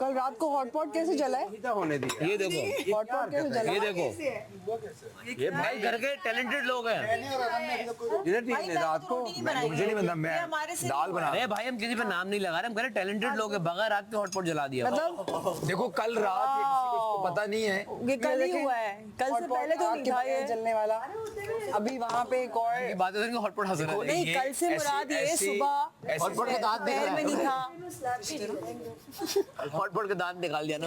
कल रात को हॉटपॉट कैसे जला है? होने दिया। ये देखो, हॉटपॉट कैसे जला? ये देखो, ये भाई घर के टैलेंटेड लोग हैं। इधर थी हमने रात को, मुझे नहीं बनता, मैं दाल बना। अरे भाई हम किसी पे नाम नहीं लगा रहे, हम कह रहे टैलेंटेड लोग हैं। बगैर रात के हॉटपॉट जला दिया। मतलब देखो कल रात ये किसी को इसको पता नहीं है। ये कल ही हुआ है, कल से पहले तो नहीं था ये जलने वाला। अभी वहाँ पे एक और ये बात है हॉटपॉट हंस रहे हैं। नहीं, कल से मुराद ये सुबह हॉटपॉट का दांत पैर में नहीं था। हॉटपॉट के दांत निकाल दिया ना।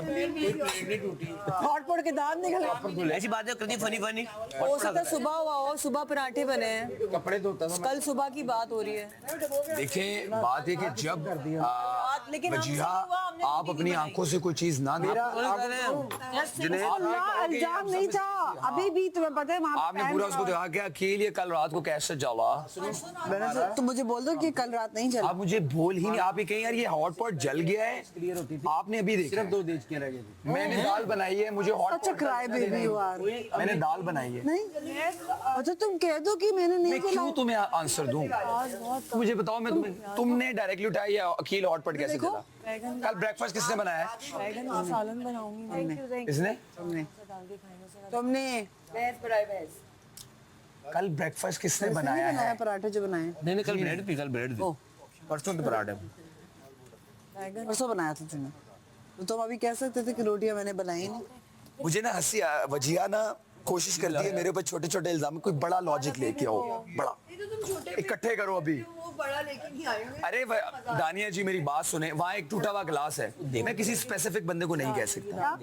हॉटपॉट के दांत निकले। ऐसी बातें करती फनी फनी। हो सकता है सुबह हुआ हो, सुबह पराठे बने हैं, कपड़े धोता था। कल सुबह की बात हो रही है। देखिए बात है कि जब लेकिन हमसे वजीहा हुआ, हमने आप अपनी आंखों से कोई चीज ना देखो। अल्लाह इल्जाम नहीं था। अभी भी तुम्हें पता है वहाँ आपने पूरा उसको देखा कि अकेले ये कल रात को कैसे जला। मैंने तो मुझे बोल दो कि कल रात नहीं चला। आप मुझे बोल ही नहीं, आप ये कहीं यार ये हॉटपॉट जल गया है। क्लियर होती थी, आपने अभी देखा सिर्फ 2 देचकियां रह गई थी। मैंने दाल बनाई है, मुझे सच क्राई बेबी यू आर। मैंने दाल बनाई है। नहीं अच्छा तुम कह दो कि मैंने नहीं मैं क्यों तुम्हें आंसर दूं? मुझे बताओ, मैं तुमने डायरेक्टने उठाया या अकील हॉटपॉट कैसे चला? कल ब्रेकफास्ट किसने बनाया है? बैगन का सालन बनाऊंगी। इसने तुमने कल ब्रेकफास्ट किसने नहीं बनाया बनाया है? पराठे जो बनाए नहीं कल ब्रेड थी, कल ब्रेड थी। परसों तो पराठे। बैगन परसों बनाया था तूने, तो तुम अभी कह सकते थे कि रोटियां मैंने बनाई नहीं। मुझे ना हंसी वजिया ना कोशिश करती है मेरे ऊपर छोटे छोटे इल्जाम, कोई बड़ा लॉजिक लेके आओ, बड़ा इकट्ठे करो अभी। बड़ा लेके नहीं आए होंगे। अरे दानिया जी मेरी बात सुने, वहाँ एक टूटा हुआ ग्लास है, मैं किसी स्पेसिफिक बंदे को नहीं कह सकता।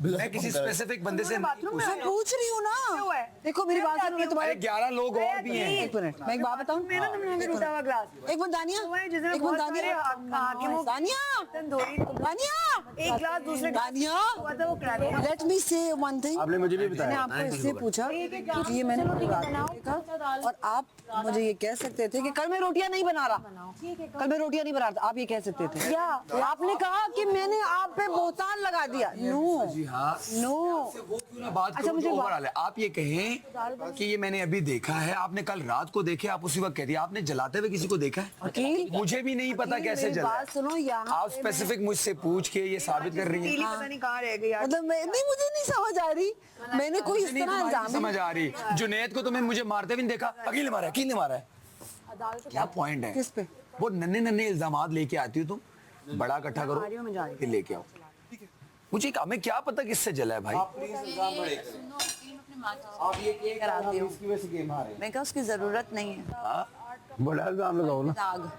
मैं किसी स्पेसिफिक बंदे से मैं पूछ रही हूँ ना, देखो मेरी बात सुनो, मैं तुम्हारे 11 लोग और भी हैं। एक मिनट मैं एक बात बताऊँ। टूटा हुआ ग्लास एक मिनट दानिया, एक मिनट दानिया, दानिया, एक ग्लास दूसरे दानिया, वो क्रैक लेट मी से वन थिंग। आपने मुझे भी मैंने बताया। आपको इसलिए पूछा कि ये मैंने देखा और आप मुझे ये कह सकते थे कि कल मैं रोटियां नहीं बना रहा, कल मैं रोटियां नहीं बना रहा, आप ये कह सकते थे। आपने कहा कि मैंने आप पे बोहतान लगा दिया। नो जी हाँ, नो, वो क्यों ना बात करो जो ओवरऑल है। आप ये कहें कि ये मैंने अभी देखा है, आपने कल रात को देखे, आप उसी वक्त कह दिया आपने जलाते हुए किसी को देखा है? अकील मुझे भी नहीं पता कैसे जला। बात सुनो, यहाँ आप स्पेसिफिक मुझसे पूछ के ये साबित कर रही हैं। पता नहीं कहाँ रह गई यार। मतलब नहीं, मुझे नहीं समझ आ रही, मैंने कोई इस तरह इल्जाम समझ आ रही। जुनैद को तुमने मुझे मारते भी नहीं देखा, अकील ने मारा है, अकील ने मारा है। क्या पॉइंट है? किस पे? वो नन्हे नन्हे इल्जामात लेके आती हो तुम, बड़ा इकट्ठा करो फिर लेके आओ। मुझे हमें क्या पता किससे जला है भाई। आप ये कराते हो, इसकी वजह से गेम हारे। मैं कहा उसकी जरूरत नहीं है। बड़ा इल्जाम लगाओ ना। दाग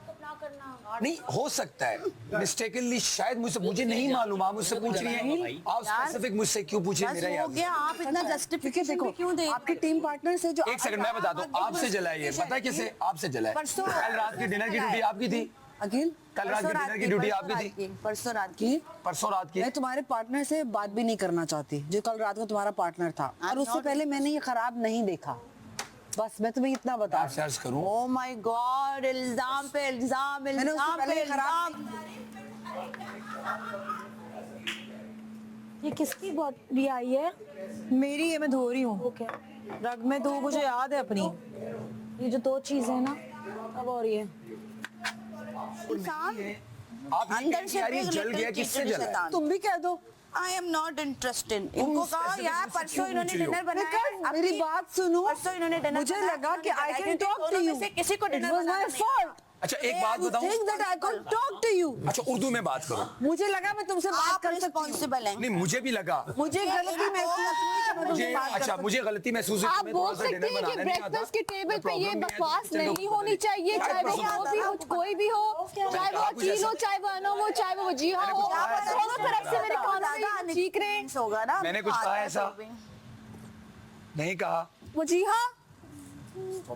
नहीं हो सकता है मिस्टेकनली, शायद मुझे नहीं मालूम, आप मुझसे पूछ रही हैं। आप स्पेसिफिक मुझसे क्यों पूछ रही हैं? मेरा हो याद गया, आप इतना जस्टिफिकेशन भी क्यों दे? आपके टीम पार्टनर से जो एक सेकंड मैं बता दूं, आपसे जला है ये, पता है किसे? आपसे जला है। परसों कल रात की डिनर की ड्यूटी आपकी थी। अखिल, कल रात की डिनर की ड्यूटी आपकी थी। परसों रात की। परसों रात की मैं तुम्हारे पार्टनर से बात भी नहीं करना चाहती जो कल रात को तुम्हारा पार्टनर था, और उससे पहले मैंने ये खराब नहीं देखा। बस मैं तुम्हें इतना बता सर्च करूं। ओह माय गॉड, इल्जाम पे इल्जाम, इल्जाम पे इल्जाम। ये किसकी बॉडी आई है? मेरी है, मैं धो रही हूँ। ओके, रग में धो, मुझे याद है अपनी। ये जो 2 चीजें हैं ना, अब और ये आप अंदर से जल गया, किससे जला? तुम भी कह दो। I am not interested. इनको कहा यार परसों इन्होंने डिनर बनाया। मेरी बात सुनो, परसों इन्होंने डिनर मुझे लगा कि I can talk to you. किसी को डिनर बनाना नहीं आता। अच्छा एक बात बताऊं, think that I can talk to you. अच्छा उर्दू में बात करो। मुझे लगा मैं तुमसे बात आप कर सकती हूँ। रिस्पॉन्सिबल हैं। नहीं मुझे भी लगा, मुझे गलती महसूस हुई कि मैं तुमसे मुझे बात कर अच्छा मुझे गलती महसूस हुई। आप बोल सकते हैं कि ब्रेकफास्ट की टेबल पे ये बकवास नहीं होनी चाहिए, चाहे वो भी हो, कोई भी हो, चाहे वो अकील हो, चाहे वो अनो हो, चाहे वो वजीहा हो, दोनों तरफ से मेरे कानों में चीख रहे हैं। होगा ना। मैंने कुछ कहा ऐसा नहीं कहा। वजीहा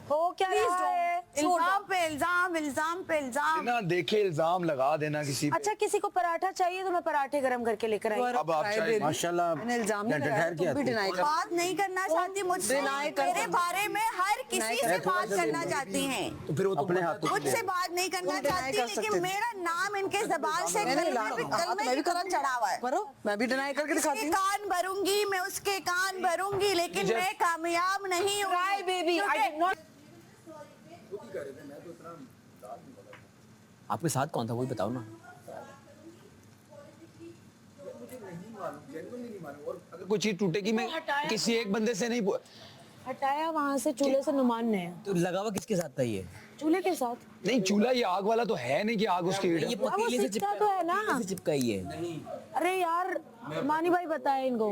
हो क्या रहा है? इल्जाम पे इल्जाम, इल्जाम पे इल्जाम। ना देखे इल्जाम लगा देना किसी पे। अच्छा, किसी को पराठा चाहिए तो मैं पराठे गरम करके लेकर आई। अब आप चाहे माशाल्लाह, मैंने इल्जाम नहीं लगाया, ठहर के तुम भी आती है। डिनाई कर। बात नहीं करना चाहती मुझसे, मेरे बारे में हर किसी से बात करना चाहती हैं। तो फिर वो अपने हाथों से मुझसे बात नहीं करना तुम deny चाहती, कर सकते लेकिन थे। मेरा नाम इनके जबान से मैंने कलमे की तरह चढ़ा हुआ है। करो, मैं भी डिनाई करके दिखाती उसके हूँ। कान भरूंगी, मैं उसके कान भरूंगी, लेकिन मैं कामयाब नहीं हूँ। Cry baby, I did not. आपके साथ कौन था वो बताओ ना। अगर कोई चीज टूटेगी मैं किसी एक बंदे से नहीं हटाया वहाँ से चूल्हे से नुमान ने। तो लगा हुआ किसके साथ था ये? चूल्हे के साथ। नहीं, चूल्हा ये आग वाला तो है नहीं कि आग उसकी हीट ये है। पतीले से सिक्का तो है ना। पतीले से चिपका ही है। अरे यार मानी भाई बताए इनको।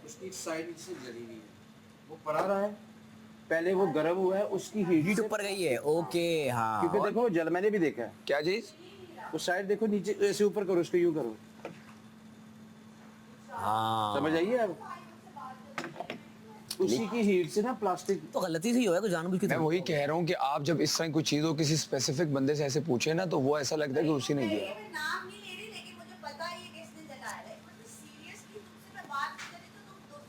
उसकी साइड से जली हुई है, वो पड़ा रहा है, पहले वो गर्म हुआ है, उसकी हीट हीट से, ऊपर गई है। ओके हाँ। क्योंकि देखो वो जल, मैंने भी देखा है, क्या चीज? वो साइड देखो नीचे, ऐसे ऊपर करो, उसको यूं करो, हाँ समझ आइए अब, उसी की हीट से ना प्लास्टिक। तो गलती से ही होगा, कुछ जानबूझ के मैं तो- वही कह रहा हूँ कि आप जब इस तरह कोई चीज हो किसी स्पेसिफिक बंदे से ऐसे पूछे ना तो वो ऐसा लगता है कि उसी ने किया। मैं नाम नहीं ले रही, लेकिन मुझे पता है ये किसने जलाया है। मतलब सीरियसली तुमसे मैं बात नहीं करी तो तुम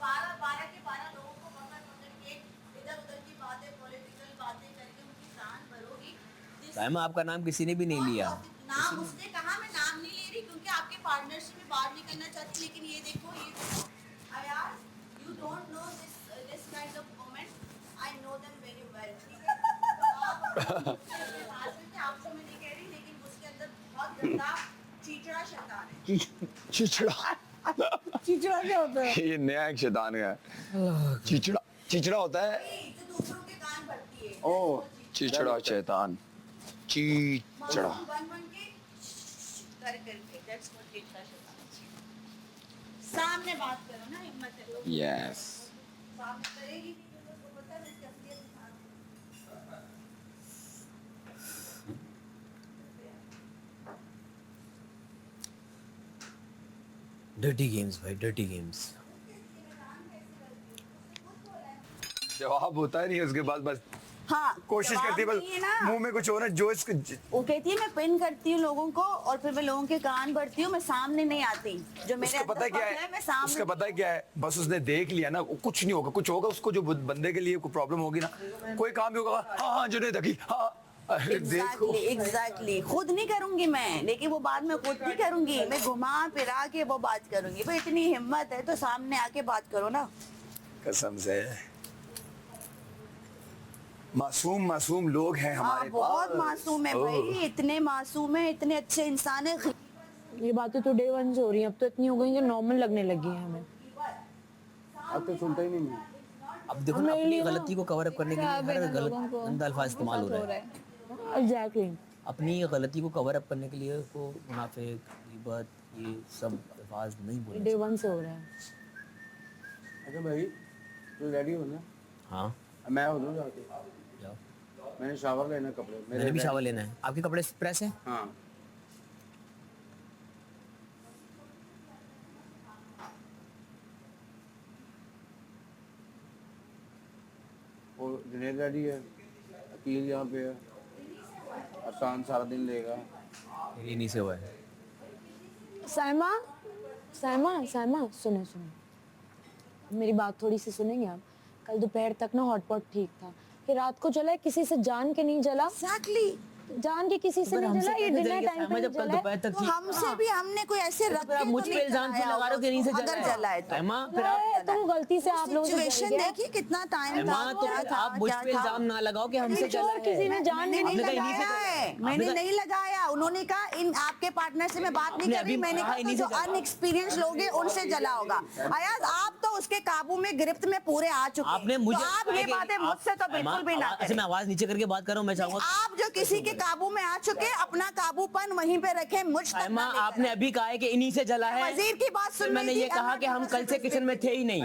12 के 12 लोगों को पकड़ के इधर-उधर की बातें, पॉलिटिकल बातें करके उनकी जान भरोगी। साइमा आपका नाम किसी ने भी नहीं लिया। नाम उसने कहा, मैं नाम नहीं ले रही क्योंकि आपके पार्टनरशिप में बात नहीं करना चाहती, लेकिन ये देखो Ayaz, you don't know this kind of moment, I know them very well. आपसे मैं नहीं कह रही, लेकिन उसके अंदर बहुत गंदा चीचड़ा शैतान है। चिचड़ा चिचड़ा क्या होता है? ये नया एक शैतान है। चिचड़ा होता है, जो दूसरों के कान भरती है। ओ चिचड़ा शैतान, चिचड़ा। बन के कर करके, that's what चिचड़ा शैतान है। सामने बात करो ना, हिम्मत है तो। यस। सामने करेगी नहीं तो उसको पता है इसकी असलियत दिखा। डर्टी गेम्स भाई, डर्टी गेम्स। जवाब होता है नहीं उसके बाद बस हाँ, कोशिश करती है जवाब नहीं है ना। बस मुंह में कुछ हो ना जो इसको वो कहती है मैं पिन करती हूँ लोगों को और फिर मैं लोगों के कान भरती हूँ, मैं सामने नहीं आती। जो मेरे उसका पता है अंदर क्या फंसा है, मैं सामने उसका पता है क्या है, बस उसने देख लिया ना, कुछ नहीं होगा, कुछ होगा उसको, जो बंदे के लिए कोई प्रॉब्लम होगी ना, कोई काम भी होगा, हाँ हाँ जुनैद अकील, हाँ अरे देखो। एग्जैक्टली खुद नहीं करूंगी मैं, लेकिन वो बाद में खुद नहीं करूंगी, मैं घुमा फिरा के वो बात करूंगी। भाई इतनी हिम्मत है तो सामने आके बात करो ना। कसम से मासूम मासूम लोग हैं हाँ हमारे बहुत पास। मासूम है भाई, इतने मासूम है, इतने अच्छे इंसान है। ये बातें तो डे 1 से हो रही हैं, अब तो इतनी हो गई कि नॉर्मल लगने लगी है हमें। अब तो सुनता ही नहीं मैं। अब देखो ना, अपनी गलती को कवर अप करने के लिए हर गलत गंदा अल्फाज इस्तेमाल हो रहा है। एग्जैक्टली। अपनी गलती को कवर अप करने के लिए को मुनाफिक, गीबत, ये सब अल्फाज नहीं बोलने डे 1 से हो रहा है। अच्छा भाई तो रेडी हो ना, हाँ मैं हो दूँ जाके, जाओ। मैंने शावर लेना कपड़े मैंने भी शावर लेना है। आपके कपड़े प्रेस हैं? हाँ और जुनैद रेडी है, अकील यहाँ पे है, आसान सारा दिन लेगा। ये नहीं से हुआ है। साइमा साइमा साइमा सुने सुने, मेरी बात थोड़ी सी सुनेंगे आप? कल दोपहर तक ना हॉटपॉट ठीक था, फिर रात को जला, किसी से जान के नहीं जला। एग्जैक्टली जान के किसी से नहीं जला, ये डिनर टाइम पे जब कल जला है। दोपहर तक तो थी, हमसे भी हमने कोई ऐसे रख फिर आप के मुझ तो पे नहीं इल्जाम क्यों जलाया लगा रहे हो कि नहीं से होगा। जला अगर जला है तो एमा, फिर आप अरे, तुम गलती से आप लोगों से जल सिचुएशन गया। देखिए कितना टाइम था, एमा, तो क्या था, आप मुझ क्या पे था। इल्जाम ना लगाओ कि हमसे जला है। किसी ने जान मैंने नहीं आपने कहा इन्हीं से लगाया जला है, है। मैंने आपने नहीं लगाया। उन्होंने कहा इन आपके पार्टनर से मैं बात नहीं आपने कर रही, अभी मैंने कहा कहा तो इन्हीं जो से जला। अनएक्सपीरियंस लोग हैं उनसे जला होगा। अयाज आप तो उसके काबू में, गिरफ्त में पूरे आ चुके हैं। आपने मुझे तो आप ये बातें मुझसे तो बिल्कुल भी ना अच्छा, करें। मैं आवाज नीचे करके बात कर रहा हूँ, मैं चाहूंगा आप जो किसी के काबू में आ चुके, अपना काबूपन वहीं पे रखें, मुझ तक एमा, ना लेकर आपने आएं। अभी कहा है कि इन्हीं से जला है। वजीर की बात सुन फिर मैंने रही ये थी, कहा अब कि हम मैं कल से किचन में थे ही नहीं।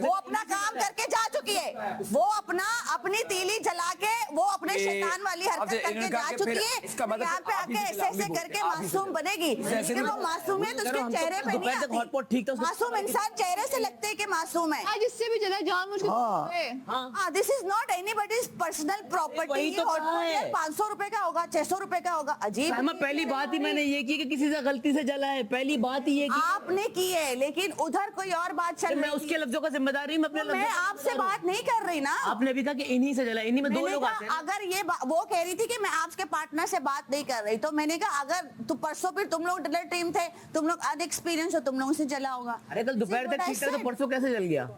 वो अपना काम करके जा चुकी है, वो अपना अपनी तीली जला के वो अपने शैतान वाली हरकत करके जा चुकी है। इसका मतलब यहाँ पे आके ऐसे ऐसे करके मासूम बनेगी, लेकिन वो मासूमियत उसके चेहरे पे नहीं दोपहर तक हॉटपॉट ठीक था आती। उसमें- मासूम इंसान चेहरे से लगते है कि मासूम है। आज इससे भी जला जान मुझको। हाँ, this is not anybody's personal property. वही तो कहा है। 500 रुपए का होगा, 600 रुपए का होगा, अजीब। एमा, पहली बात ही मैंने ये की कि किसी से गलती से जला है, पहली बात ही ये की। आपने की है, लेकिन उधर कोई और बात चल फिर मैं रही उसके थी। लफ्जों का जिम्मेदार नहीं, मैं अपने मैं लफ्जों का आपसे जिम्मेदार हूँ। बात नहीं कर रही ना। आपने भी कहा कि इन्हीं से जला, इन्हीं में दो मैंने लोग आते कहा हैं। अगर ये वो कह रही थी कि मैं आपके पार्टनर से बात नहीं कर रही, तो मैंने कहा अगर तो परसों फिर तुम लोग डिनर टीम थे, तुम लोग अनएक्सपीरियंस हो, तुम लोगों से जला होगा। अरे कल दोपहर तक ठीक था तो परसों कैसे जल गया?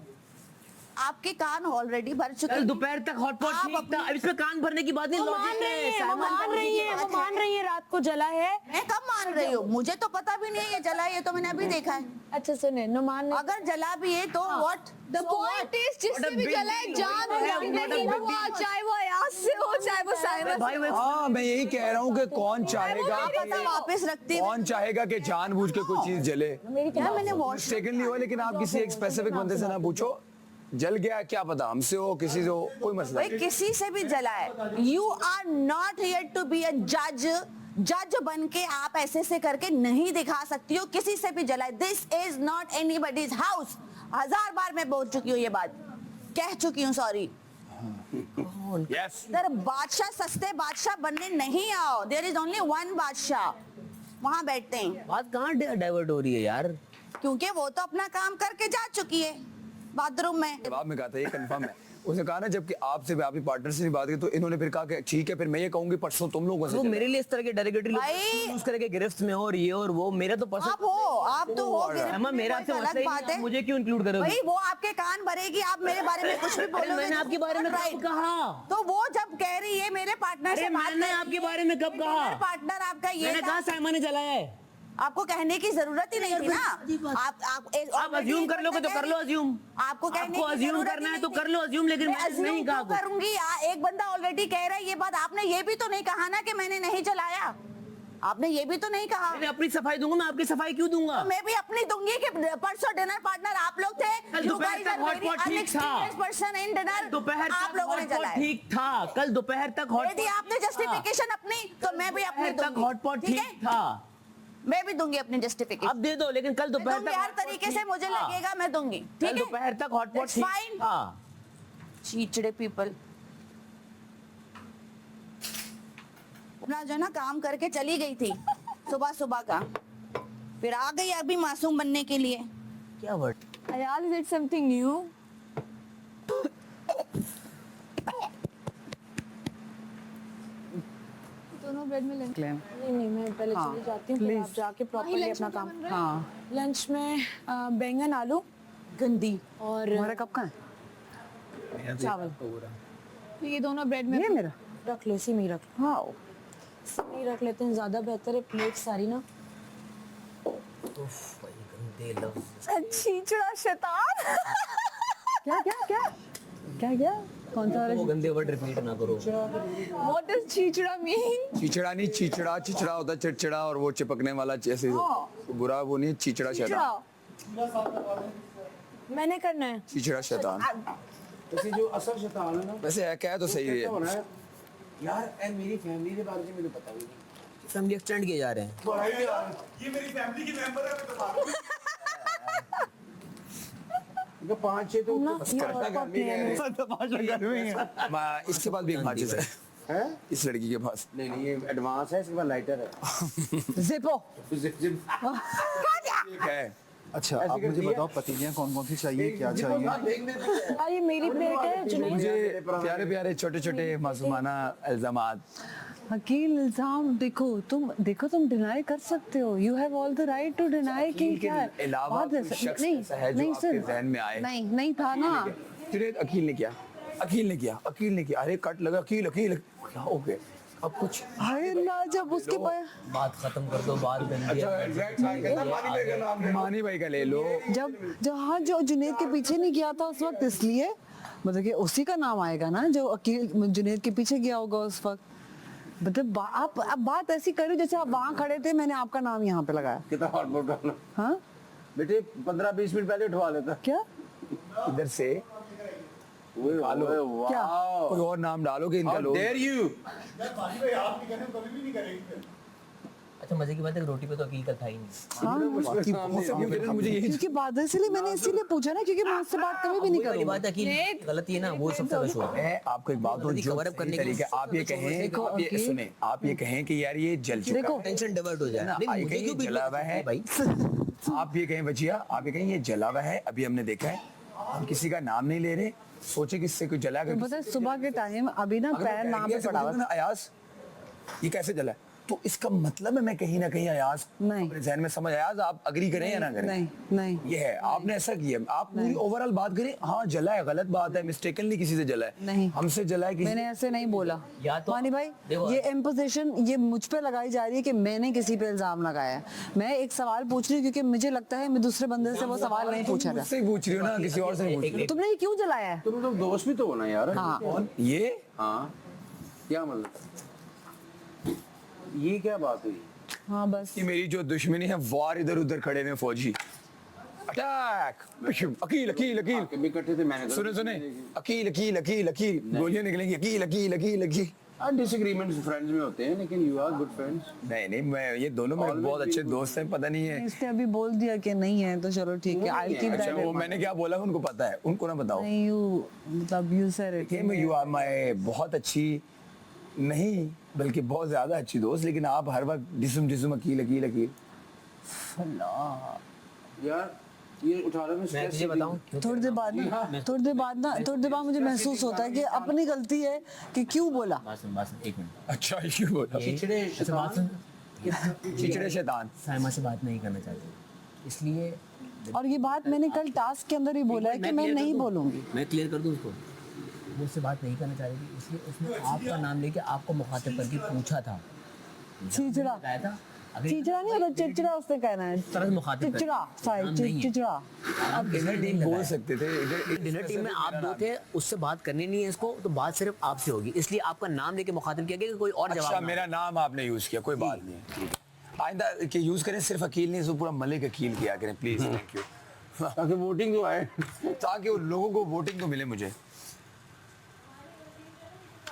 आपके कान ऑलरेडी भर चुके कल हैं। दोपहर तक हॉटपॉट आप ठीक था, अपनी- अब इसमें कान भरने की बात नहीं, वो लॉजिक मान रही है, वो साइमन। मान रही है, वो मान रही है रात को जला है। मैं कब मान रही हूँ? मुझे तो पता भी नहीं है ये जला है, ये तो मैंने अभी देखा है। अच्छा सुने, नुमान ने अगर जला भी है तो व्हाट? The point is जिससे भी जला है जान नहीं हुआ, चाहे वो अयाज से हो चाहे वो साइमन भाई वो हाँ मैं यही कह रहा हूँ कि कौन चाहेगा पता वापस रखती कौन चाहेगा कि जानबूझ के कोई चीज जले। क्या मैंने वॉश सेकंडली हुआ, लेकिन आप किसी एक स्पेसिफिक बंदे से ना पूछो जल गया क्या पता, हमसे हो किसी से हो, कोई मसला भाई नहीं। किसी से भी जला है। You are not here to be a जज। जज बन के आप ऐसे से करके नहीं दिखा सकती हो किसी से भी जला है। This is not anybody's house. 1000 बार मैं बोल चुकी हूँ ये बात, कह चुकी हूँ, सॉरी। यस इधर बादशाह सस्ते बादशाह बनने नहीं आओ। देयर इज ओनली वन बादशाह, वहां बैठते हैं। बात कहाँ डाइवर्ट हो रही है यार। क्योंकि वो तो अपना काम करके जा चुकी है बाथरूम में। जवाब में कहा था ये कंफर्म है। उसने कहा ना जबकि आपसे आपकी पार्टनर से भी बात की तो इन्होंने फिर कहा कि ठीक है फिर मैं ये कहूंगी परसों तुम लोगों से वो चले। मेरे लिए इस तरह के डेरिगेटरी भाई- यूज करके गिरफ्त में हो और ये और वो, मेरा तो पसंद। आप हो, आप तो हो। अम्मा मेरा आपसे कोई मसला अलग ही बात नहीं, आप है। मुझे क्यों इंक्लूड करोगे? भाई वो आपके कान भरेगी, आप मेरे बारे में कुछ भी अरे बोलोगे। मैंने आपके बारे में कब कहा? तो वो जब कह रही है मेरे पार्टनर अरे से बात मैंने कर रही आपके है, बारे में कब कहा? पार्टनर आपका ये मैंने था। कहा साइमन ने जलाया है। आपको कहने की जरूरत ही नहीं थी ना। आप अज्यूम कर लोगे तो कर लो अज्यूम। आपको कहने आपको की अज्यूम जरूरत करना ही है तो नहीं कर लो अज्यूम, लेकिन मैं मैंने assume नहीं कहा क्यों कुछ। करूंगी? एक बंदा ऑलरेडी कह रहा है ये बात। आपने ये भी तो नहीं कहा ना कि मैंने नहीं जलाया। आपने ये भी तो नहीं कहा। मैंने अपनी सफाई दूंगा, मैं आपकी सफाई क्यों दूंगा? मैं भी अपनी दूंगी कि परसों डिनर पार्टनर आप लोग थे। कल दोपहर तक हॉटपॉट ठीक था। पर्सन इन डिनर दोपहर आप तक लोगों ने हॉटपॉट जलाया। ठीक था। कल दोपहर तक यदि हॉटपॉट आपने जस्टिफिकेशन अपनी तो मैं भी अपनी दोपहर तक दूंगी। हॉटपॉट ठीक ठीक है? था। मैं भी दूंगी अपनी जस्टिफिकेशन। अब दे दो, लेकिन कल दोपहर तक हर hotpot तरीके से ठीक मुझे था। लगेगा मैं दूंगी। कल ठीक है? दोपहर तक हॉटपॉट It's ठीक fine. था। चीचड़े पीपल अपना जो ना काम करके चली गई थी सुबह सुबह का, फिर आ गई अभी मासूम बनने के लिए। क्या word? Ayaz is it something new? दोनों ब्रेड में लंच। नहीं नहीं, मैं पहले चली जाती हूँ, फिर आप जाके प्रॉपर्ली अपना काम। हाँ लंच में बैंगन आलू गंदी और हमारा कब का है? चावल। तो ये दोनों ब्रेड में ये मेरा रख लो, इसी में ही रख लो। हाँ इसी में ही रख लेते हैं, ज्यादा बेहतर है। प्लेट सारी ना उफ, भाई गंदे लफ्ज। छींचड़ा शैतान। क्या क्या क्या क्या क्या कौन सा वो गंदे वर्ड रिपीट ना करो। What does छींचड़ा mean? चिचड़ा नहीं, चिचड़ा चिचड़ा होता है चिड़चिड़ा, और वो चिपकने वाला जैसे बुरा वो नहीं, चिचड़ा शैतान। मैंने करना है। चिचड़ा शैतान ਤੁਸੀਂ ਜੋ ਅਸਲ ਸ਼ੈਤਾਨ ਹੈ ਨਾ वैसे है क्या है तो सही है। ਹੋਣਾ ਹੈ ਯਾਰ ਇਹ ਮੇਰੀ ਫੈਮਿਲੀ ਦੇ ਬਾਰੇ ਚ ਮੈਨੂੰ ਪਤਾ ਵੀ ਨਹੀਂ। फैमिली एक्सटेंड किए जा रहे हैं। क्योंकि 5-6 तो ना, ये करता घर में गए इसके पास भी एक माचिस है हैं? इस लड़की के पास। नहीं नहीं ये एडवांस है, इसके बाद लाइटर है। जिपो एक है। अच्छा आप मुझे बताओ पतीलियाँ कौन कौन सी चाहिए, क्या चाहिए? ये मेरी प्लेट है जुनैद। मुझे प्यारे प्यारे छोटे छोटे मासूमाना इल्जामात। अकील इल्जाम देखो तुम डिनाई कर सकते हो। You have all the right to deny कि अकील के क्या है। अलावा बात कोई शख्स नहीं ऐसा है जो नहीं आपके जहन में आए? नहीं नहीं था ना। जुनैद अकील ने किया, अकील ने किया, अरे कट लगा, अकील क्या हो गया अब कुछ। हाय अल्लाह, जब उसके पास बात खत्म कर दो, बात गंदी है। मानी भाई का ले लो। जब हाँ जो जुनैद के पीछे नहीं किया था उस वक्त, इसलिए मतलब कि उसी का नाम आएगा ना जो अकील जुनैद के पीछे गया होगा उस वक्त। मतलब आप अब बात ऐसी करो जैसे आप वहाँ खड़े थे, मैंने आपका नाम यहाँ पे लगाया। कितना हॉटपॉट डालना हाँ बेटे 15-20 मिनट पहले उठवा लेता। क्या इधर से निकालो क्या? कोई और नाम डालो कि इनका लोग। Dare you. अच्छा मजे की बात है कि रोटी पे तो अकील का था ही नहीं। मुझे यही क्योंकि बात इसलिए मैंने इसीलिए पूछा ना क्योंकि मैं उससे बात कभी भी नहीं वही वाली करूँगा। बात है कि गलती है ना, वो सबसे ज्यादा शोर है। मैं आपको एक बात गलती जो cover up करने सही के तरीके लिए आप ये कहें, देखो, आप ये अकील- सुने, आप ये कहें कि यार ये जल चुका देखो, है। टेंशन डिवर्ट हो जाए ना, लेकिन ये मुझे कहीं क्यों जला हुआ है भाई? आप ये कहें बचिया, आप ये कहें ये जला हुआ है, अभी हमने देखा है, हम किसी का नाम नहीं ले रहे, सोचे किससे कोई जला कर पता है सुबह के टाइम अभी ना पैर नाम पे पड़ा हुआ था। अयाज ये कैसे जला है? तो इसका मतलब है मैं कहीं ना कहीं अयाज नहीं। अपने जहन में समझ अयाज आप अग्री करें या ना करें नहीं नहीं ये है आपने ऐसा किया आप पूरी ओवरऑल बात करें हाँ जला है गलत बात है मिस्टेकनली किसी से जला है नहीं। हमसे जला है किसी मैंने ऐसे नहीं बोला या तो- मानी भाई देखो- ये इम्पोजिशन ये मुझ पे लगाई जा रही है कि मैंने किसी पे इल्जाम लगाया है मैं एक सवाल पूछ रही हूँ क्योंकि मुझे लगता है मैं दूसरे बंदे से वो सवाल नहीं पूछा था मुझसे ही पूछ रही हो ना किसी और से नहीं पूछ रही तुमने ये क्यों जलाया है तुम लोग दोस्त भी तो होना यार। हाँ ये हाँ क्या मतलब ये क्या बात हुई? हाँ बस कि मेरी जो दुश्मनी है वार इधर उधर खड़े में फौजी अटैक अकील अकील अकील कभी इकट्ठे थे मैंने सुने सुने अकील अकील अकील अकील गोलियां निकलेंगी अकील अकील अकील अकील डिसएग्रीमेंट्स फ्रेंड्स में होते हैं लेकिन यू आर गुड फ्रेंड्स। नहीं नहीं मैं ये दोनों मेरे Always बहुत अच्छे been दोस्त हैं पता नहीं है इसने अभी बोल दिया कि नहीं है तो चलो ठीक है आई कीप अच्छा वो दैट मैंने क्या बोला उनको पता है उनको ना बताओ नहीं यू मतलब you said it you are my बहुत अच्छी नहीं बल्कि बहुत ज्यादा अच्छी दोस्त लेकिन आप हर वक्त जिस्म जिस्म अकील अकील अकील यार ये 18 में मैं stress तुझे बताऊं क्यों? थोड़ी देर बाद मुझे महसूस होता है कि अपनी गलती है कि क्यों बोला बात सुन एक मिनट अच्छा क्यों बोला चिड़चिड़े अच्छा बात सुन चिचड़े शैतान साइमा से बात नहीं करना चाहती इसलिए और ये बात मैंने कल टास्क के अंदर ही बोला है कि मैं clear कर नहीं दूं? बोलूंगी मैं क्लियर कर दूं उसको वो उससे बात नहीं करना चाह रही थी इसलिए उसने आपका नाम लेके आपको मुखातिब करके पूछा था चिचड़ा बताया था अगर चिचड़ा नहीं होता चिचड़ा उसने कहना है तरह मुखातिब कर- चिचड़ा नाम सॉरी नहीं है। चिचड़ा आप डिनर टीम बोल सकते थे डिनर टीम में आप दो थे उससे बात करनी नहीं है इसको तो बात सिर्फ आपसे होगी इसलिए आपका नाम लेके मुखातिब किया गया कि कोई और अच्छा जवाब ना मेरा नाम आपने यूज किया कोई बात नहीं है ठीक है आइंदा कि यूज करें सिर्फ अकील नहीं इसको पूरा मलिक अकील किया करें प्लीज थैंक यू ताकि वोटिंग जो आए। ताकि उन लोगों को वोटिंग तो मिले मुझे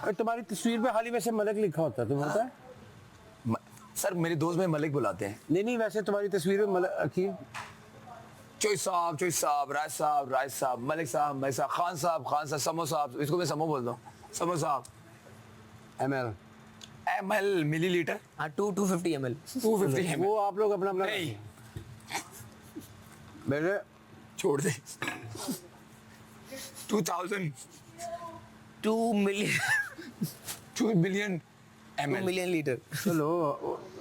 अरे तुम्हारी तस्वीर पे हाल ही वैसे मलिक लिखा होता है तुम्हें पता है? सर मेरे दोस्त में मलिक बुलाते हैं नहीं नहीं वैसे तुम्हारी तस्वीर में मलिक अकील चोई साहब राय साहब मलिक साहब खान साहब समो साहब इसको मैं समो बोलता हूँ समो साहब ML ml मिलीलीटर हाँ 250 ml 250 ml वो आप लोग अपना अपना नहीं मेरे छोड़ दे 2000 2 million 2 billion 2 ml million litre चलो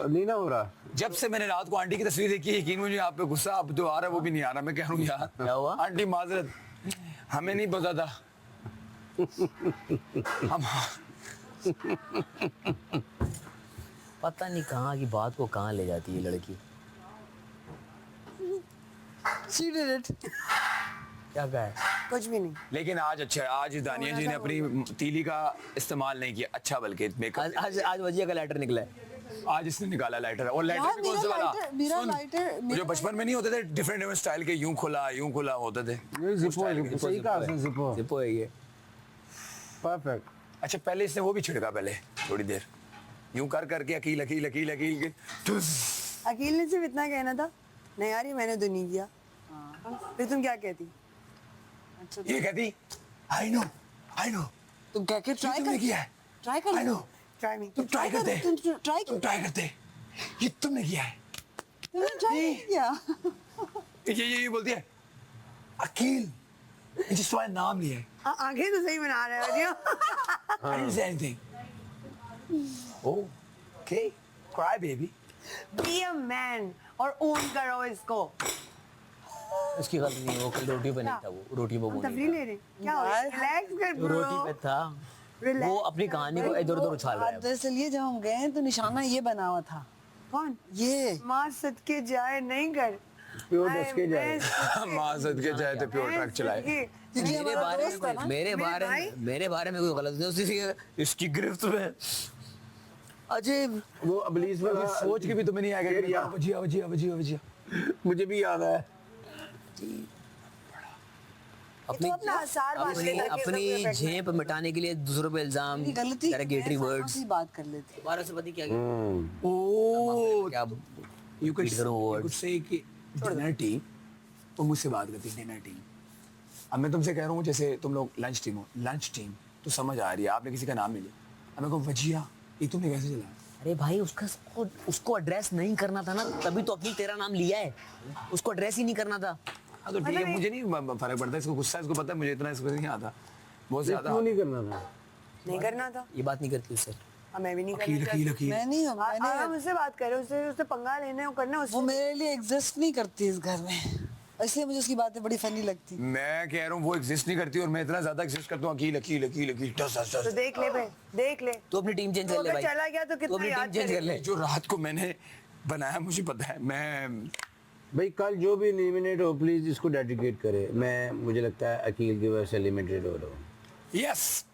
नहीं ना हो रहा। जब से मैंने रात को आंटी की तस्वीर देखी है यकीन मुझे आप पे गुस्सा अब जो आ रहा है वो भी नहीं आ रहा मैं कह रहा हूँ यार क्या हुआ? आंटी माजरत हमें नहीं पता था हम पता नहीं कहाँ की बात को कहाँ ले जाती है लड़की शी डिड इट क्या कहा है कुछ भी नहीं लेकिन आज अच्छा है आज दानिया जी ने अपनी तीली का इस्तेमाल नहीं किया अच्छा बल्कि मेकअप आज वजिया का लेटर निकला है आज इसने निकाला लाइटर और लाइटर यार, भी कौन सा मेरा वाला lighter- मेरा सुन, lighter- वो मेरा जो बचपन में नहीं होते थे डिफरेंट डिफरेंट स्टाइल के यूं खुला होते थे ये जिपो है सही कहा उसने जिपो जिपो है ये परफेक्ट। अच्छा पहले इसने वो भी छिड़का पहले थोड़ी देर यूं कर करके अकील अकील अकील अकील के ठुस। अकील ने सिर्फ इतना कहना था नहीं यार ये मैंने तो नहीं किया फिर तुम क्या कहती अच्छा ये कहती आई नो तुम कह के ट्राई तुमने कर किया है ट्राई कर आई नो ट्राई मी तुम ट्राई करते ट्राई तुम ट्राई करते ये तुमने किया है तुमने ट्राई किया ये बोलती है अकील जिस तुम्हारा नाम लिया है आगे तो सही बना रहे हो I didn't say anything. Okay, cry baby. Be a man और ओन करो इसको उसकी गलती नहीं वो कल रोटी पे नहीं था वो रोटी पे वो तफरी नहीं ले रहे क्या हो रिलैक्स कर था वो रोटी पे था Relax. वो अपनी कहानी को इधर उधर उछाल रहा है दरअसल ये जब हम गए तो निशाना ये बना हुआ था कौन ये माँ सदके जाए नहीं कर प्योर दस के जाए। माँ सदके जाए तो प्योर ट्रक चलाए मेरे बारे में कोई गलत नहीं इसकी गिरफ्त में अजीब वो अबलीस वाला सोच के भी तुम्हें नहीं आएगा वजिया मुझे भी याद है। अपनी अपनी झेप मिटाने के लिए दूसरों पे इल्जाम गलती डेरोगेटरी वर्ड्स बात कर लेते दोबारा से पता क्या किया ओ क्या यू कुड repeat करो words. से कि डिनर टीम तो मुझसे बात करती है डिनर टीम अब मैं तुमसे कह रहा हूँ जैसे तुम लोग लंच टीम हो लंच टीम तो समझ आ रही है आपने किसी का नाम ले लिया अब मैं कहूँ वजिया ये तुमने कैसे चलाया अरे भाई उसको एड्रेस नहीं करना था ना तभी तो अकील तेरा नाम लिया है उसको एड्रेस ही नहीं करना था हाँ तो ठीक है मुझे नहीं फर्क पड़ता इसको गुस्सा इसको पता है मुझे इतना इसको नहीं आता बहुत ये ज्यादा क्यों नहीं करना था? नहीं करना था ये बात नहीं करती उससे मैं भी नहीं अकील अकील अकील मैं नहीं हूँ मैंने मुझसे बात करे उससे पंगा लेने करना वो मेरे लिए एग्जिस्ट नहीं करती इस घर में, इसलिए मुझे उसकी बातें बड़ी फनी लगती। मैं कह रहा हूँ वो एग्जिस्ट नहीं करती और मैं इतना ज्यादा एग्जिस्ट करता हूँ। अकील अकील अकील अकील टस टस टस। देख ले भाई देख ले तो अपनी टीम चेंज कर ले भाई। चला गया तो अपनी टीम चेंज कर ले। जो रात को मैंने बनाया मुझे पता है। मैं भाई कल जो भी एलिमिनेट हो प्लीज इसको डेडिकेट करे। मैं मुझे लगता है अकील की वजह से एलिमिनेटेड हो रहा हूँ। यस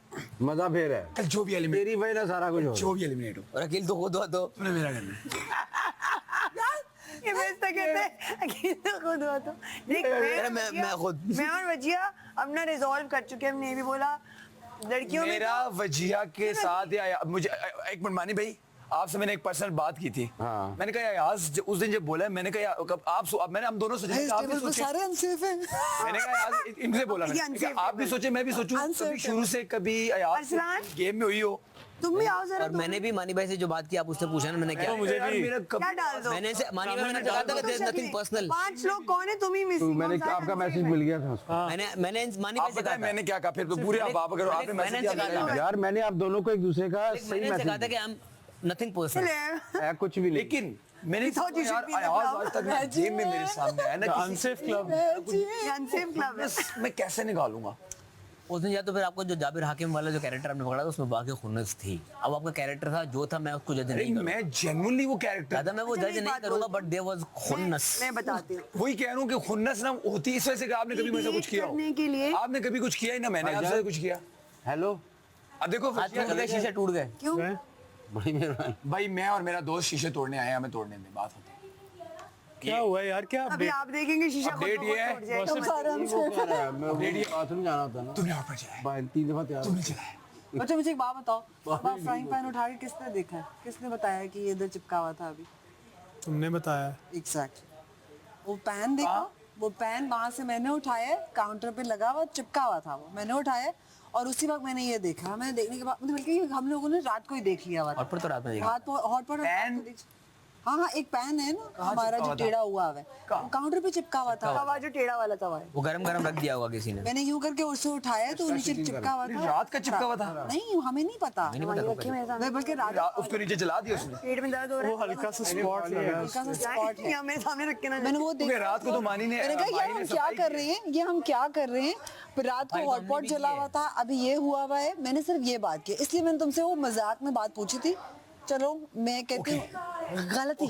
मजा फिर है कल जो भी एलिमिनेट तेरी वजह से सारा कुछ हो जो भी एलिमिनेट हो और अकील तो खुद हुआ तो तूने मेरा करना है। ये बेइज्जती कहते हैं अकेले तो खुद हुआ तो देख मैं खुद मैं और वजिया अपना रिजॉल्व कर चुके हैं। हमने ये भी बोला लड़कियों में मेरा वजिया के साथ या मुझे एक मिनट मानी भाई आपसे मैंने एक पर्सनल बात की थी। हाँ। मैंने कहा यार उस दिन जब बोला मैंने कहा यार कब आप अब मैंने हम दोनों सोचे इस आप भी टेबल पे सोचे। सारे अनसेफ हैं। मैंने कहा यार इनसे बोला ये मैंने unsafe कि आप भी सोचे मैं भी सोचूं Unsafe कभी शुरू से कभी यार अरसलान? गेम में हुई हो। तुम भी आओ जरा और मैंने भी मानी भाई से जो बात की आप उससे पूछा ना मैंने क्या यार मेरा क्या कभी डाल दो मैंने से मानी भाई मैंने कहा था कि देयर नथिंग पर्सनल। 5 लोग कौन है तुम ही मिस मैंने आपका मैसेज मिल गया था उसको। मैंने मानी आप भाई से बताएं कहा था मैंने क्या कहा फिर तो पूरे आप अगर आपने मैंने मैसेज कहा किया था। यार मैंने आप दोनों को एक दूसरे का सही मैंने से कहा था मैसेज कि आई एम नथिंग पर्सनल। है कुछ भी नहीं। लेकिन मैंने thought you यार should be the आवाज club. आज तक मैं गेम में मेरे सामने आया ना अनसेफ क्लब अनसेफ क्लब है। मैं कैसे निकालूंगा। उस दिन या तो फिर आपको जो जाबिर हाकिम वाला जो कैरेक्टर आपने पकड़ा था उसमें वाकई खुन्नस थी। अब आपका कैरेक्टर था जो था मैं उसको जज अरे नहीं करूंगा। मैं जेन्युइनली वो कैरेक्टर दादा मैं वो अच्छा, जज मेरी नहीं बात करूंगा बोल। बट देयर वाज खुन्नस। मैं बताती हूँ वही कह रहा हूँ कि खुन्नस ना होती इस वजह से कि आपने कभी मेरे से कुछ किया हो। करने के लिए आपने कभी कुछ किया ही ना मैंने आपसे कुछ किया। हेलो अब देखो आज टूट गए शीशे टूट गए। क्यों बड़ी मेहरबानी। भाई मैं और मेरा दोस्त शीशे तोड़ने आए हमें तोड़ने में बात होती है। क्या हुआ यार क्या अभी आप देखेंगे शीशा खुद अपडेट ब ये खुद है, टूट जाएगा। तुम सारे unsafe मैं बाथरूम जाना था ना तुमने ऑफर चलाया बाहर 3 दफा तैयार तुमने चलाया। अच्छा मुझे एक बात बताओ, फ्राइंग पैन उठा के किसने देखा है, किसने बताया कि ये इधर चिपका हुआ था अभी? तुमने बताया एग्जैक्ट वो पैन देखा, वो पैन वहां से मैंने उठाया, काउंटर पे लगा हुआ चिपका हुआ था, वो मैंने उठाया और उसी वक्त मैंने ये देखा। मैंने देखने के बाद बल्कि हम लोगों ने रात को ही देख लिया हुआ था। और पर तो रात में देखा। Hotpot pan? हाँ हाँ एक पैन है ना हमारा जो टेढ़ा हुआ है काउंटर पे चिपका हुआ था, तवा जो टेढ़ा वाला तवा है। वो गरम गरम रख दिया होगा किसी ने। मैंने यूं करके उससे उठाया तो नीचे चिपका हुआ था। रात का चिपका हुआ था? नहीं हमें नहीं पता, रखी मेरे सामने मैं बल्कि रात उसको नीचे जला दिया उसने। पेट में दर्द हो रहा है। हल्का सा स्पॉट लगा हल्का सा स्पॉट है। यहाँ मेरे सामने रख के ना मैंने वो क्योंकि देखा, रात को तो मानी ने मैंने कहा यार हम क्या कर रहे हैं, ये हम क्या कर रहे हैं। फिर रात भाई को तो हमने हॉटपॉट भी जला किया हुआ था, अभी ये हुआ हुआ है। मैंने सिर्फ ये बात की, इसलिए मैंने तुमसे वो मजाक में बात पूछी थी। चलो मैं कहती हूँ गलती।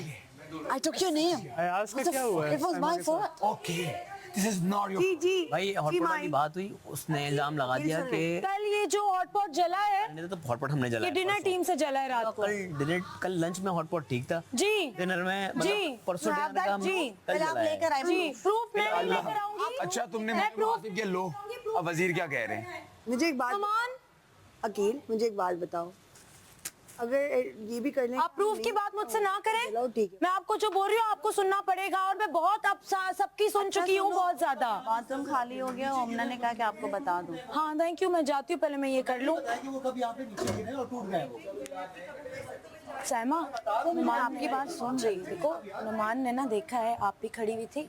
I took your name. Ayaz का क्या हुआ है? It was my fault. Okay this is not your जी जी भाई जी, हॉटपॉट माई। की बात हुई उसने इल्जाम लगा दिया कि कल ये जो हॉटपॉट जला है नहीं तो हॉटपॉट हमने ये जलाया। डिनर टीम से जला है रात को। कल लंच में हॉटपॉट ठीक था। जी डिनर में जी मतलब परसों मैं डिनर का हम जी कल पहले आप जलाया है। लेकर आए जी प्रूफ मैं नहीं लेकर आऊंगी। अच्छा तुमने मैं मुझे proof- मुआफिक किया लो अब वजीर क्या कह रहे हैं। मुझे एक बात अमान अकील मुझे एक बात बताओ, अगर ये भी कर लें आप प्रूफ की बात मुझसे ना चलो करें। ठीक है। मैं आपको जो बोल रही हूँ आपको सुनना पड़ेगा और मैं बहुत अब सबकी सुन चुकी हूँ बहुत ज्यादा। बाथरूम खाली हो गया, ओमना ने कहा कि आपको बता दूं। हाँ थैंक यू, मैं जाती हूँ, पहले मैं ये कर लूँ। सैमा मैं आपकी बात सुन रही हूँ। देखो नुमान ने ना देखा है, आप भी खड़ी हुई थी,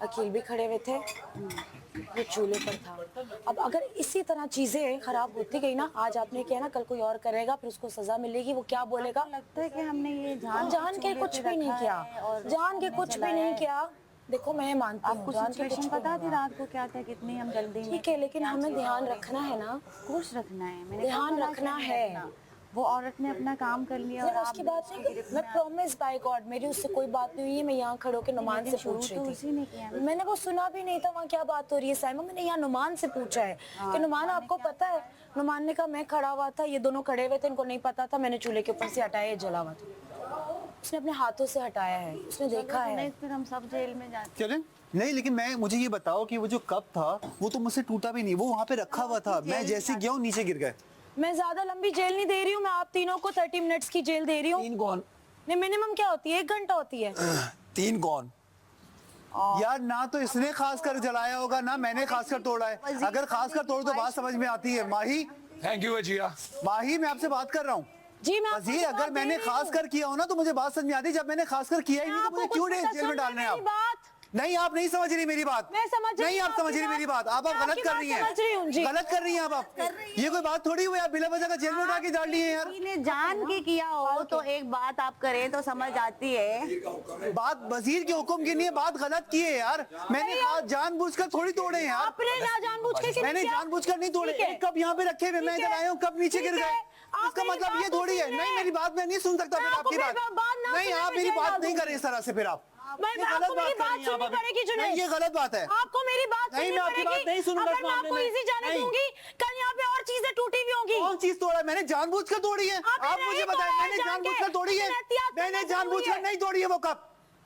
अकील भी खड़े हुए थे, ये चूल्हे पर था। अब अगर इसी तरह चीजें खराब होती गई ना, आज आपने किया ना, कल कोई और करेगा, फिर उसको सजा मिलेगी। वो क्या बोलेगा? लगता है कि हमने ये जान के कुछ भी नहीं किया, जान के कुछ भी नहीं किया। देखो मैं मानती हूँ आपको जान के सिचुएशन कुछ पता भी थी रात को क्या था, कितनी हम जल्दी में। ठीक है, लेकिन हमें ध्यान रखना है ना, खुश रखना है, मैंने ध्यान कहा रखना कि है। रखना। वो औरत ने अपना काम कर लिया और जरा आप उसकी बात नहीं करी। मैं प्रॉमिस बाय गॉड मेरी उससे कोई बात नहीं हुई है। मैं यहाँ खड़ो के नुमान से शुरू पूछ तो रही उसी ने किया थी, मैंने वो सुना भी नहीं था वहाँ क्या बात हो रही है। साइमा मैंने यहाँ नुमान से पूछा है कि नुमान आपको पता है? नुमान ने कहा मैं खड़ा हुआ था, ये दोनों खड़े हुए थे, इनको नहीं पता था, मैंने चूल्हे के ऊपर से हटाया, ये जला हुआ था। उसने अपने हाथों से हटाया है, उसने देखा है। फिर हम सब जेल में जाते। चलें नहीं, लेकिन मैं मुझे ये बताओ कि वो जो कप था वो तो मुझसे टूटा भी नहीं, वो वहाँ पे रखा हुआ था। मैं जैसे गया हूँ नीचे गिर गए। मैं ज्यादा लंबी जेल नहीं दे रही हूँ, मैं आप तीनों को 30 मिनट्स की जेल दे रही हूँ। 3 कौन? नहीं मिनिमम क्या होती है, 1 घंटा होती है। 3 कौन? यार ना तो इसने खास कर जलाया होगा ना मैंने खास कर तोड़ा है। अगर खास कर तोड़ तो बात समझ में आती है। माही थैंक यू वजिया। माही मैं आपसे बात कर रहा हूँ। जी मैं आपको वजीर जवाब अगर दे मैंने रही खास हूँ। कर किया हो ना तो मुझे बात समझ में आती है। जब मैंने खास कर किया ही नहीं तो आपको मुझे कुछ क्यों पता जेल में सुन डालने हैं मेरी आप? बात। नहीं आप नहीं समझ रही मेरी बात। मैं समझ रही नहीं हूँ आप समझ आपकी रही मेरी बात। आप मैं गलत आपकी कर बात रही हैं। समझ रही हूँ जी। गलत कर रही हैं आप। ये कोई बात थोड़ी हुई, आप बिला वजह का जेल में उठा के डाल लिए हैं यार। किसी ने जान के किया हो तो एक बात आप करें तो समझ आती है। बात वजीर के हुक्म की नहीं है, बात गलत की है यार। मैंने हाथ जानबूझकर थोड़ी तोड़े हैं यार। आपने ना जानबूझ के मैंने किया? जानबूझकर नहीं तोड़े। ठीक है। एक कप यहाँ पे रखे हुए, मैं ठीक इधर है। आया हूँ, कप नीचे गिर ठीक गए। है। आप इसका मेरी मतलब बात ये तो थोड़ी है। सुनिए। नहीं मेरी बात मैं नहीं सुन सकता मैं फिर आपको आपकी मेरी बात। बात ना नहीं सुने आप मैं मेरी जेल बात डाल नहीं दूंगी। करें इस तरह से फिर आप। मैं ये आपको गलत मेरी बात कर बात रही हैं आप सुननी अभी। पड़ेगी जुनैद। नहीं ये गलत बात है। आपको मेरी बात नहीं, सुननी मैं आपकी बात पड़ेगी। नहीं सुनूंगा इस अगर मैं मामले आपको में। इजी जाने नहीं। दूंगी कल यहाँ पे और चीजें टूटी हुई होंगी। कौन चीज तोड़ा है? मैंने जानबूझकर तोड़ी है। आपने आप नहीं मुझे तोड़ा बताएं, है मैंने जान के। जानबूझकर तोड़ी है? लेकिन एहतियात करना मैंने जरूरी जानबूझकर है। नहीं तोड़ी है वो कप।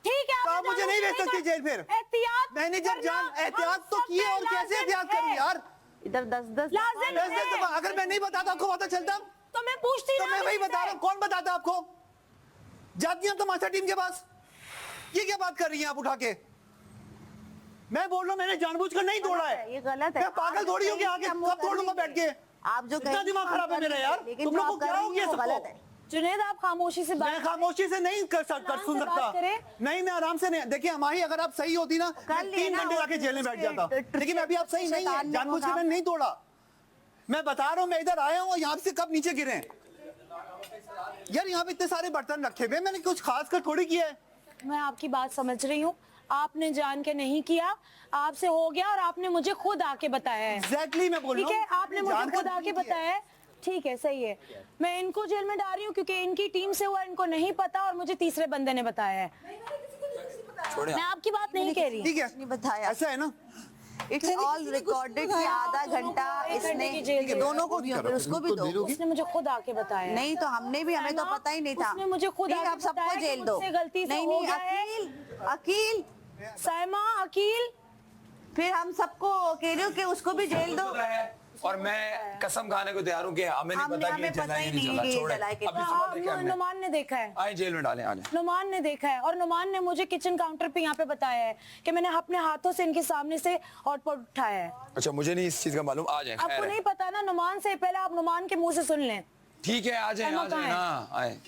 ठीक है तो आप मुझे नहीं भेज सकती जेल फिर। एहतियात मैंने जब करना जान एहतियात तो हम की है, और सब में कैसे एहतियात लाजिम करूं है। यार? इधर 10-10 लाजिम दस है। दफा अगर मैं नहीं बताता आपको पता चलता? तो मैं पूछती तो ना मैं वही किसी बता से। रहा हूँ, कौन बताता आपको? जाती हूँ तमाशा टीम के पास। ये क्या बात कर रही हैं आप उठा के? मैं बोल रहा हूँ मैंने जानबूझकर नहीं तोड़ा है। ये गलत है। मैं पागल थोड़ी हूँ कि आगे कब तोड़ लूंगा बैठ के? आप जो इतना दिमाग खराब है मेरा यार। तुम लोग को क्या हो गया सबको? जुनैद आप खामोशी से बात मैं खामोशी से नहीं कर सुन से बात सकता। करें। नहीं मैं आराम से नहीं। देखिए हमारी अगर आप सही होती ना, मैं 3 घंटे जाके जेल में बैठ जाता। लेकिन अभी आप सही नहीं है, जानबूझकर मैंने नहीं तोड़ा। मैं बता रहा हूँ, मैं इधर आया हूँ और यहाँ से कब नीचे गिरे हैं। यार यहाँ पे इतने सारे बर्तन रखे हुए, मैंने कुछ खास कर थोड़ी किया है। मैं आपकी बात समझ रही हूँ। आपने जान के नहीं किया, आपसे हो गया और आपने मुझे खुद आके बताया है। एग्जैक्टली मैं बोल ठीक रहा है, हूँ। आपने मुझे खुद आके बताया है। ठीक है, सही है। मैं इनको जेल में डाल रही हूँ क्योंकि इनकी टीम से हुआ, इनको नहीं पता और मुझे तीसरे बंदे ने बताया है। मैं आपकी बात नहीं कह रही। ठीक है, नहीं बताया। ऐसा है ना? इट्स ऑल रिकॉर्डेड कि आधा घंटा इसने की जेल दे। दोनों को दिया, फिर उसको भी दो। उसने मुझे खुद आके बताया है। नहीं तो हमने भी, हमें तो पता ही नहीं था। उसने मुझे खुद ठीक, आके आप सबको बताया कि जेल दो। मुझसे गलती से नहीं हो नहीं गया है। अकील अकील साइमा, अकील, फिर हम सबको कह रहे हो कि उसको भी जेल दो। और मैं कसम खाने को तैयार हूँ कि हमें नहीं पता कि हमें ये पता चला ही या नहीं नहीं चला। कि ये छोड़े, चला कि अभी नहीं। सुबह देखे हमने। नुमान ने देखा है। आए जेल में डालें, आ जाए। नुमान ने देखा है और नुमान ने मुझे किचन काउंटर पे यहाँ पे बताया है कि मैंने अपने हाथों से इनके सामने से हॉटपॉट उठाया है। अच्छा मुझे नहीं इस चीज का मालूम। आ जाए, आपको खैर नहीं है। पता ना नुमान से, पहले आप नुमान के मुंह से सुन लें। ठीक है, आ जाए, साइमा आ जाए कहाँ ना, आए।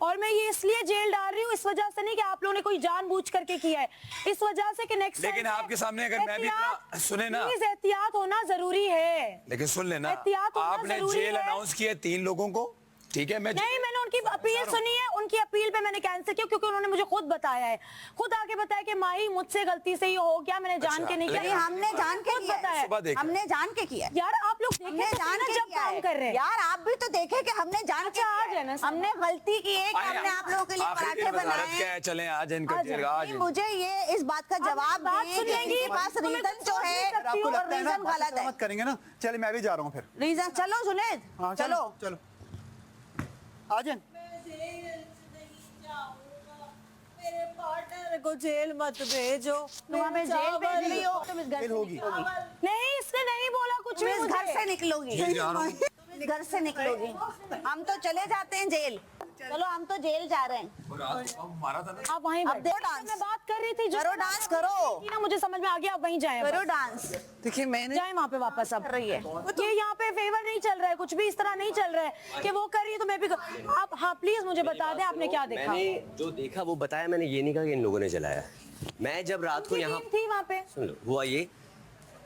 और मैं ये इसलिए जेल डाल रही हूँ इस वजह से नहीं कि आप लोगों ने कोई जानबूझ करके किया है, इस वजह से कि नेक्स्ट लेकिन आपके सामने अगर मैं भी इतना सुने ना, प्लीज एहतियात होना जरूरी है। लेकिन सुन लेना, एहतियात होना आपने जरूरी जेल है। अनाउंस किया 3 लोगों को। ठीक है, मैं नहीं, मैंने उनकी अपील सुनी है, उनकी अपील पे मैंने कैंसिल किया क्योंकि उन्होंने मुझे खुद बताया है, खुद आके बताया कि माही मुझसे गलती से ही हो गया, मैंने जान अच्छा, के नहीं नहीं किया। हमने जान के खुद किया बताया। सुबह देखा। हमने जान के किया। यार आप लोग हमने देखे तो जान ना के जब किया काम है। कर रहे हैं। यार आप भी तो देखे कि हमने जान के अच्छा, आ किया जाए ना है। सामने। हमने गलती की है कि हमने आप लोगों के लिए आखिरी पराठे दिन वजारत बनाए क्या है, चले आज इनका आ जेल जाए। आज नहीं, मुझे ये इस बात का जवाब बात दें सुन कि लेंगी, इनके पास तुम्हें रीजन कुछ जो सोच नहीं है सकती आपको हूँ। लगता है ना रीजन गलत है। मत करेंगे ना? चले मैं भी जा रहा हूँ फिर। रीजन चलो जुनैद, हाँ चलो चलो आ जाए। मैं जेल नहीं जाऊंगा, मेरे पार्टनर को जेल मत भेजो। तुम हमें जेल भेज रही हो, तुम इस घर जेल से होगी। निकलोगी। नहीं, इसने नहीं बोला कुछ तुम भी इस मुझे। घर से निकलोगी। जेल जा रहा हूँ। तुम इस घर से निकलोगी। हम तो चले जाते हैं जेल। चलो हम तो जेल जा रहे हैं। मारा था ना। आप वहीं अब बैठो। देखो डांस। मैं बात कर रही थी करो डांस करो। ना, मुझे समझ में आ गया, आप वहीं जाएं। करो बस। डांस। देखिए मैंने जाए वहाँ पे वापस अब। कर रही है। ये यहाँ पे फेवर नहीं चल रहा है, कुछ भी इस तरह नहीं चल रहा है कि वो कर रही है तो मैं भी आप हाँ प्लीज मुझे बता दें आपने क्या देखा। मैंने जो देखा वो बताया, मैंने ये नहीं कहा कि इन लोगों ने जलाया। मैं जब रात को उनकी यहाँ टीम थी वहाँ पे। सुन लो, हुआ ये,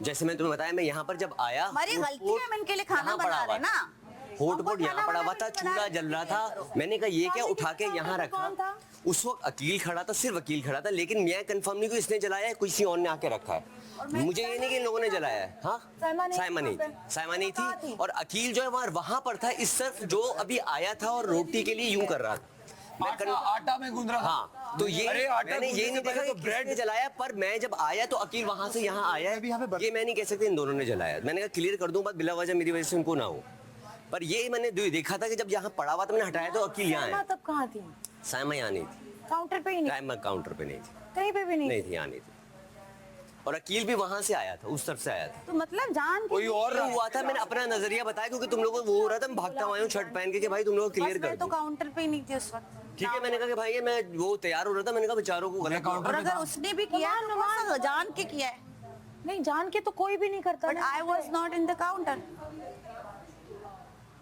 जैसे मैंने तुम्हें बताया, मैं यहाँ पर जब आया, हमारी गलती है, हम इनके लिए खाना यहाँ बना पड़ा रहे हैं हुआ ना। होट यहाँ पड़ा हुआ था, चूल्हा जल रहा था। मैंने कहा ये क्या, उठा के यहाँ कौन रखा। था? उस वक्त अकील खड़ा था, सिर्फ अकील खड़ा था, लेकिन मैं कंफर्म नहीं कि इसने जलाया है, किसी और ने आके रखा है। मुझे ये नहीं कि इन लोगों ने जलाया है। हाँ, साइमा नहीं साइमा नहीं थी थी, साइमा नहीं कहाँ थी। थी? और अकील जो है वहां पर था, इस तरफ जो अभी आया था और रोटी के लिए यूं कर रहा था। मैं आटा में गूंद रहा था। हाँ, तो ये अरे आटा मैंने गूंदने ये से नहीं देखा पहले कि तो ब्रेड जलाया, पर मैं जब आया तो अकील वहां से यहाँ आया मैं भी यहाँ पे है। ये मैं नहीं कह सकती इन दोनों ने जलाया। मैंने कहा क्लियर कर दूं बात, बिला वजह मेरी वजह से उनको ना हो। पर ये मैंने देखा था कि जब यहाँ पड़ा हुआ था, मैंने हटाया तो अकील यहाँ साइमा है। तब कहाँ थी? साइमा यहाँ नहीं थी, काउंटर पे ही नहीं, साइमा काउंटर पे नहीं थी, कहीं पे भी नहीं। नहीं थी, यहाँ नहीं थी। और अकील भी वहां से आया था, उस तरफ से आया था। तो मतलब जान के कोई और हुआ था, मैंने अपना नजरिया बताया क्योंकि तुम लोगों को वो हो रहा था, मैं भागता हुआ हूँ शर्ट पहन के कि भाई तुम लोग क्लियर बस कर मैं तो दो। काउंटर पे ही नहीं थी उस वक्त। ठीक है, मैंने कहा कि भाई ये मैं वो तैयार हो रहा था, मैंने कहा बेचारों को गलत और अगर उसने भी किया है, तो कौन सा जान के किया है। नहीं, जान के तो कोई भी नहीं करता बट ना। I was not in the counter.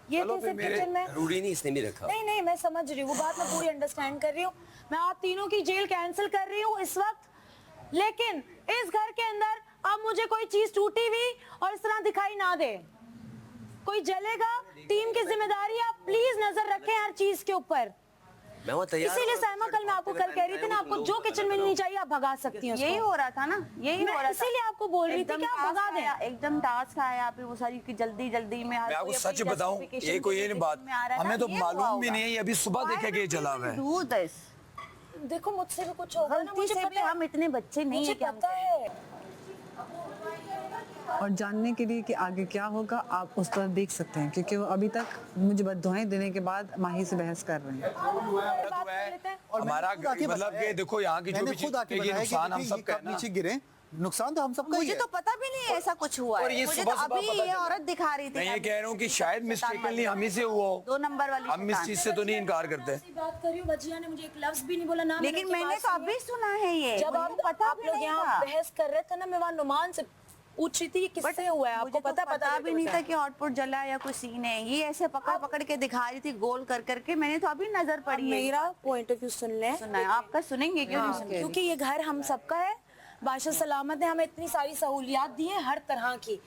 ये थे सिर्फ किचन में। रूढ़ी नहीं, इसने भी रखा। नहीं नहीं, मैं समझ रही हूँ, वो बात मैं पूरी अंडरस्टैंड कर रही हूँ, मैं आप तीनों की जेल कैंसिल कर रही हूँ इस वक्त, लेकिन इस घर के अंदर अब मुझे कोई चीज टूटी हुई और इस तरह दिखाई ना दे। कोई जलेगा, टीम की जिम्मेदारी है, आप प्लीज नजर रखें हर चीज के ऊपर। मैं वो तैयार इसीलिए साइमा कल मैं आपको कल कह रही थी ना, आपको जो किचन में नहीं चाहिए आप भगा सकती हैं उसको। यही हो रहा था ना, यही हो रहा था, इसीलिए आपको बोल रही थी कि आप भगा दें। एकदम टास्क आया आप वो सारी की जल्दी जल्दी में। मैं आपको सच बताऊं, ये कोई ये नहीं बात, हमें तो मालूम भी नहीं है, अभी सुबह देखे कि ये जला हुआ है। देखो मुझसे भी कुछ होगा ना, मुझे पता है, हम इतने बच्चे नहीं मुझे है क्या पता है। और जानने के लिए कि आगे क्या होगा आप उस तरफ देख सकते हैं, क्योंकि वो अभी तक मुझे बददुआएं देने के बाद माही से बहस कर रहे हैं। और हमारा मैंने खुद आके मतलब बताया कि देखो यहाँ की जो मैंने भी खुद आके चीज़ बताया कि नुकसान हम देखिए, सब ये का कब नीचे गिरे, नुकसान तो हम सबका ही मुझे है। तो पता भी नहीं ऐसा कुछ हुआ और है। ये मुझे सुबह तो सुबह अभी पता ये चला। औरत दिखा रही थी। मैं ये कह रहा हूँ कि शायद मिस्टेकनली हम ही से हुआ हो। 2 नंबर वाली हम इस शैतान। चीज से तो नहीं इनकार करते। बात कर रही हूँ, वजिया ने मुझे एक लफ्ज भी नहीं बोला ना। लेकिन मैंने तो अभी सुना है ये, जब मुझे आप तो पता आप भी लोग नहीं यहाँ था। बहस कर रहे थे ना, मैं वहाँ नुमान से पूछ रही थी ये किससे हुआ है, आपको मुझे तो पता भी नहीं था कि हॉटपॉट जला या कोई सीन है। ये ऐसे पकड़ पकड़ के दिखा रही थी गोल कर करके, मैंने तो अभी नजर पड़ी है। मेरा पॉइंट ऑफ व्यू सुन लें। सुना है आपका, सुनेंगे क्यों नहीं सुनेंगे। क्योंकि ये घर हम सबका है, बादशाह सलामत ने हमें इतनी सारी सहूलियात दी है हर तरह की,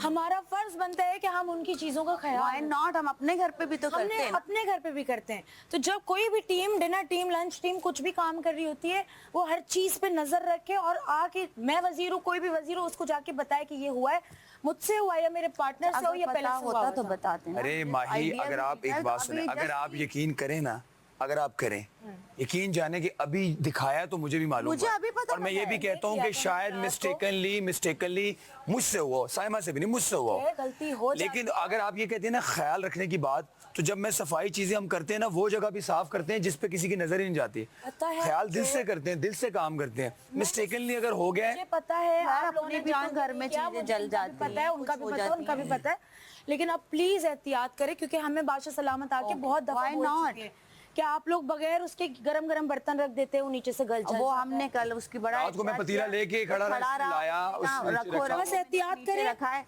हमारा फर्ज बनता है कि हम उनकी चीजों का Why ख्याल not? हम अपने घर पे भी तो करते हमने हैं ना। अपने घर पे भी करते हैं। तो जब कोई भी team, dinner team, lunch team कुछ भी काम कर रही होती है, वो हर चीज पे नजर रखे और आके, मैं वजीर हूँ, कोई भी वजीर हो, उसको जाके बताए कि ये हुआ है, मुझसे हुआ या मेरे पार्टनर से हो या पहले से हुआ होता तो बताते ना। अरे माही, Idea अगर भी आप नहीं एक है, बात तो सुने, अभी अगर just आप यकीन करें ना, अगर आप करें यकीन जाने कि अभी दिखाया तो मुझे भी मालूम मुझे हुआ। अभी पता और मैं ये पता भी है, कहता हूँ कि शायद मिस्टेकनली मुझसे हुआ हो, साइमा से भी नहीं, मुझसे हुआ हो। गलती हो लेकिन अगर आप ये कहते हैं ना ख्याल रखने की बात, तो जब मैं सफाई चीजें हम करते हैं ना, वो जगह भी साफ करते हैं जिस पे किसी की नजर ही नहीं जाती। पता है ख्याल दिल से करते हैं, दिल से काम करते हैं। मिस्टेकनली अगर हो गया मुझे है, पता है यार, आप लोगों अपने ने भी तो जान घर में किया, चीजें मुझे जल उनका भी जाती पता है, हैं, उनका भी कुछ हो पता है, जाती उनका भी हैं। पता है, लेकिन आप प्लीज एहतियात करें, क्योंकि हमें बादशाह सलामत आके बहुत दफा Why बोल not? चुके हैं कि आप लोग बगैर उसके गरम गरम बर्तन रख देते हैं, वो नीचे से गल जाता है। वो हमने कल उसकी बड़ा रात को मैं पतीला लेके खड़ा रहा, लाया, उस नीचे रखो रखा। बस एहतियात करें। रखा है,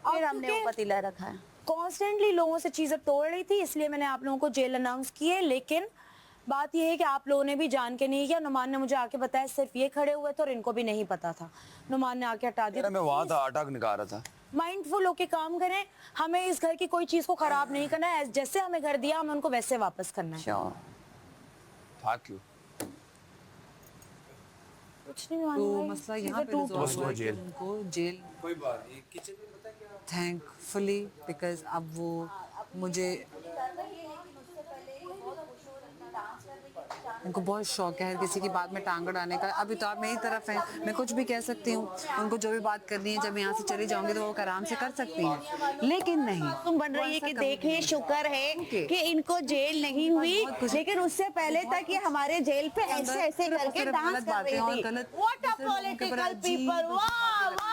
फिर हमने वो पतीला रखा है। कॉन्स्टेंटली लोगों से चीजें तोड़ रही थी, इसलिए मैंने आप लोगों को जेल अनाउंस की है। लेकिन बात यह है कि आप लोगों ने भी जान के नहीं किया। नुमान ने मुझे आके बताया सिर्फ ये खड़े हुए थे और इनको भी नहीं पता था, नुमान ने आके हटा दिया। मैं वहां था, आटा निकाल रहा था। माइंडफुल होके काम करें, हमें इस घर की कोई चीज को खराब नहीं करना है, जैसे हमें घर दिया हमें उनको वैसे वापस करना है। था क्यों? कुछ नहीं तो मालूम मसला यहाँ पे रिजॉल्व हुआ है कि उनको जेल, कोई बात नहीं, किचन में पता क्या, थैंकफुली बिकॉज अब वो मुझे, उनको बहुत शौक है हर किसी की बात में टांग अड़ाने का। अभी तो आप मेरी तरफ हैं, मैं कुछ भी कह सकती हूँ, उनको जो भी बात करनी है, जब यहाँ से चली जाऊंगी तो वो आराम से कर सकती हैं, लेकिन नहीं। तुम बन रही है कि देखें, शुक्र है कि इनको जेल नहीं हुई, लेकिन उससे पहले तक ये हमारे जेल पे ऐसे ऐसे करके डांस कर रही थी। What a political people! वाह वाह